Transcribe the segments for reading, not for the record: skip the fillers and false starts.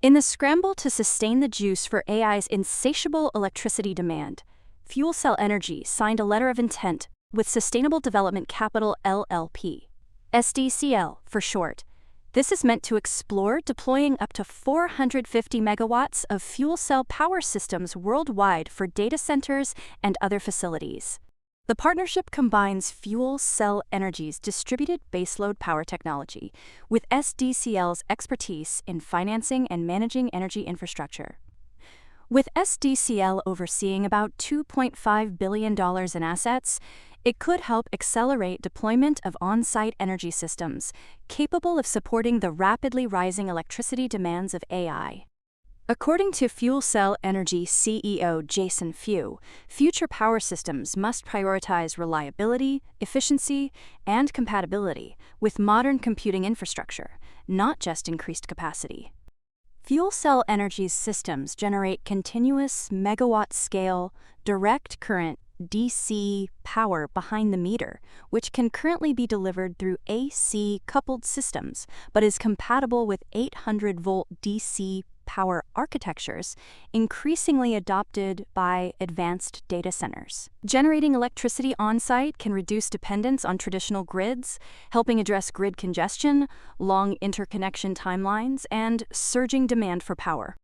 In the scramble to sustain the juice for AI's insatiable electricity demand, FuelCell Energy signed a letter of intent with Sustainable Development Capital LLP, SDCL for short. This is meant to explore deploying up to 450 megawatts of fuel cell power systems worldwide for data centers and other facilities. The partnership combines FuelCell Energy's distributed baseload power technology with SDCL's expertise in financing and managing energy infrastructure. With SDCL overseeing about $2.5 billion in assets, it could help accelerate deployment of on-site energy systems capable of supporting the rapidly rising electricity demands of AI. According to FuelCell Energy CEO Jason Few, future power systems must prioritize reliability, efficiency, and compatibility with modern computing infrastructure, not just increased capacity. FuelCell Energy's systems generate continuous megawatt-scale, direct current DC power behind the meter, which can currently be delivered through AC-coupled systems, but is compatible with 800-volt DC power architectures, increasingly adopted by advanced data centers. Generating electricity on-site can reduce dependence on traditional grids, helping address grid congestion, long interconnection timelines, and surging demand for power.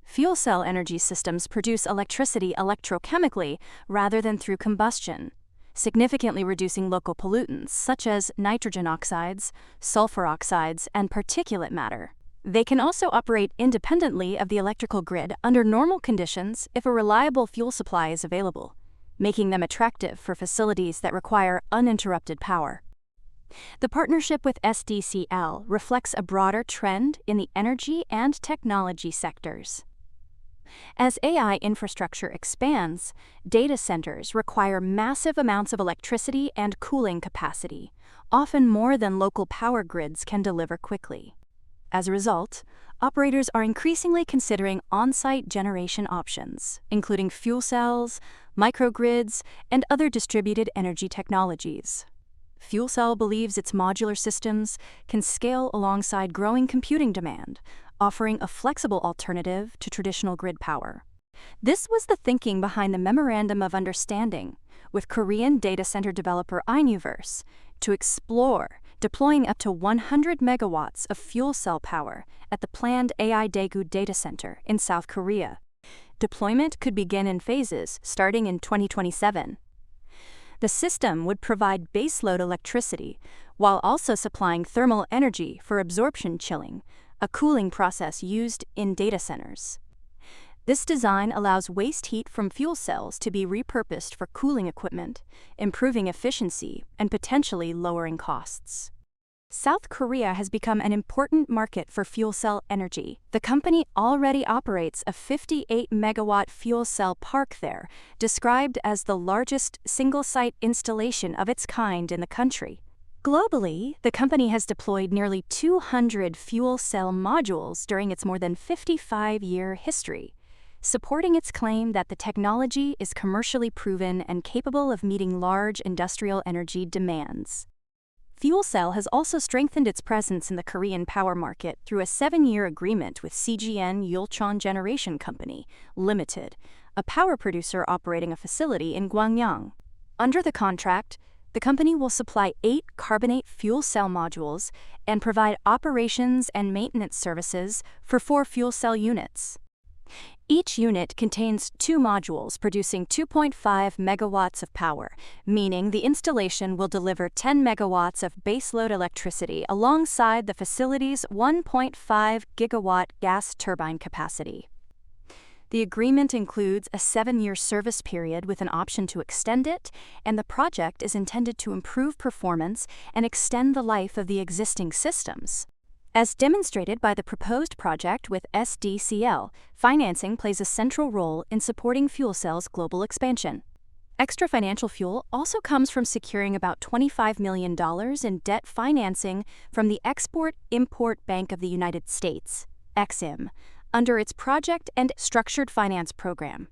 FuelCell Energy systems produce electricity electrochemically rather than through combustion, significantly reducing local pollutants such as nitrogen oxides, sulfur oxides, and particulate matter. They can also operate independently of the electrical grid under normal conditions if a reliable fuel supply is available, making them attractive for facilities that require uninterrupted power. The partnership with SDCL reflects a broader trend in the energy and technology sectors. As AI infrastructure expands, data centers require massive amounts of electricity and cooling capacity, often more than local power grids can deliver quickly. As a result, operators are increasingly considering on-site generation options, including fuel cells, microgrids, and other distributed energy technologies. FuelCell believes its modular systems can scale alongside growing computing demand, offering a flexible alternative to traditional grid power. This was the thinking behind the Memorandum of Understanding with Korean data center developer Inuverse to explore deploying up to 100 megawatts of fuel cell power at the planned AI Daegu data center in South Korea. Deployment could begin in phases starting in 2027. The system would provide baseload electricity while also supplying thermal energy for absorption chilling, a cooling process used in data centers. This design allows waste heat from fuel cells to be repurposed for cooling equipment, improving efficiency and potentially lowering costs. South Korea has become an important market for FuelCell Energy. The company already operates a 58-megawatt fuel cell park there, described as the largest single-site installation of its kind in the country. Globally, the company has deployed nearly 200 fuel cell modules during its more than 55-year history, supporting its claim that the technology is commercially proven and capable of meeting large industrial energy demands. FuelCell has also strengthened its presence in the Korean power market through a 7-year agreement with CGN Yulchon Generation Company, Limited, a power producer operating a facility in Gwangyang. Under the contract, the company will supply 8 carbonate fuel cell modules and provide operations and maintenance services for 4 fuel cell units. Each unit contains 2 modules producing 2.5 megawatts of power, meaning the installation will deliver 10 megawatts of baseload electricity alongside the facility's 1.5 gigawatt gas turbine capacity. The agreement includes a 7-year service period with an option to extend it, and the project is intended to improve performance and extend the life of the existing systems. As demonstrated by the proposed project with SDCL, financing plays a central role in supporting FuelCell's global expansion. Extra financial fuel also comes from securing about $25 million in debt financing from the Export-Import Bank of the United States, EXIM, under its Project and Structured Finance Program.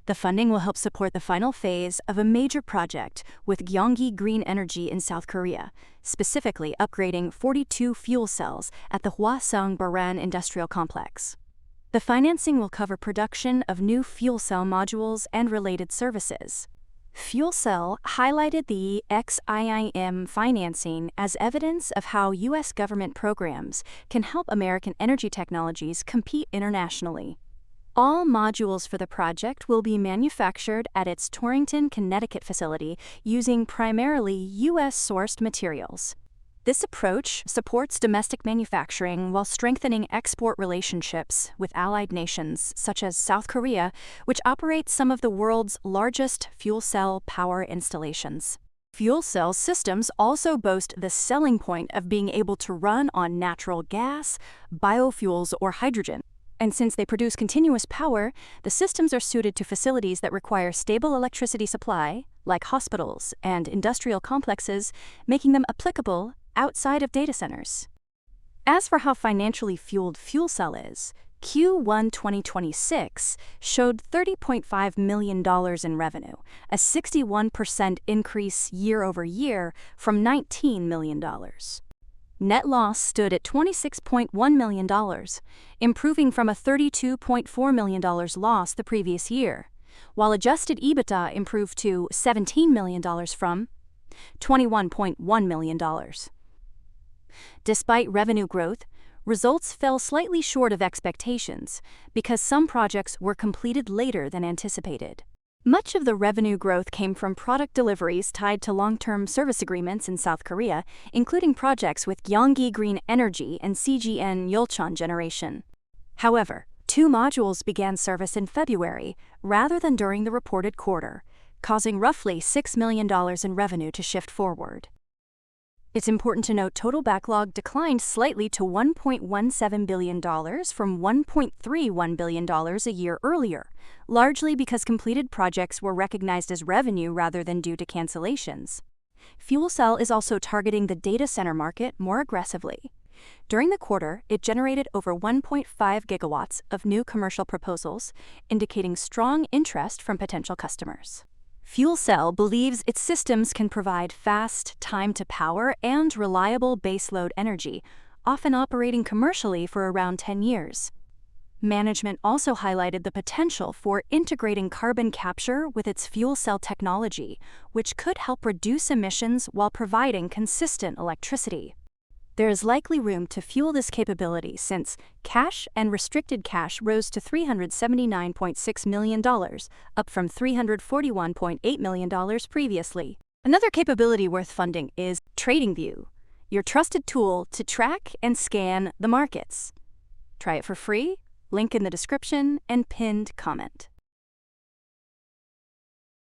The funding will help support the final phase of a major project with Gyeonggi Green Energy in South Korea, specifically upgrading 42 fuel cells at the Hwaseong Baran Industrial Complex. The financing will cover production of new fuel cell modules and related services. FuelCell highlighted the XIIM financing as evidence of how U.S. government programs can help American energy technologies compete internationally. All modules for the project will be manufactured at its Torrington, Connecticut facility using primarily U.S.-sourced materials. This approach supports domestic manufacturing while strengthening export relationships with allied nations such as South Korea, which operates some of the world's largest fuel cell power installations. Fuel cell systems also boast the selling point of being able to run on natural gas, biofuels, or hydrogen. And since they produce continuous power, the systems are suited to facilities that require stable electricity supply, like hospitals and industrial complexes, making them applicable outside of data centers. As for how financially fueled FuelCell is, Q1 2026 showed $30.5 million in revenue, a 61% increase year over year from $19 million. Net loss stood at $26.1 million, improving from a $32.4 million loss the previous year, while adjusted EBITDA improved to $17 million from $21.1 million. Despite revenue growth, results fell slightly short of expectations because some projects were completed later than anticipated. Much of the revenue growth came from product deliveries tied to long-term service agreements in South Korea, including projects with Gyeonggi Green Energy and CGN Yeolchon Generation. However, 2 modules began service in February rather than during the reported quarter, causing roughly $6 million in revenue to shift forward. It's important to note total backlog declined slightly to $1.17 billion from $1.31 billion a year earlier, largely because completed projects were recognized as revenue rather than due to cancellations. FuelCell is also targeting the data center market more aggressively. During the quarter, it generated over 1.5 gigawatts of new commercial proposals, indicating strong interest from potential customers. FuelCell believes its systems can provide fast time to power and reliable baseload energy, often operating commercially for around 10 years. Management also highlighted the potential for integrating carbon capture with its fuel cell technology, which could help reduce emissions while providing consistent electricity. There is likely room to fuel this capability since cash and restricted cash rose to $379.6 million, up from $341.8 million previously. Another capability worth funding is TradingView, your trusted tool to track and scan the markets. Try it for free, link in the description and pinned comment.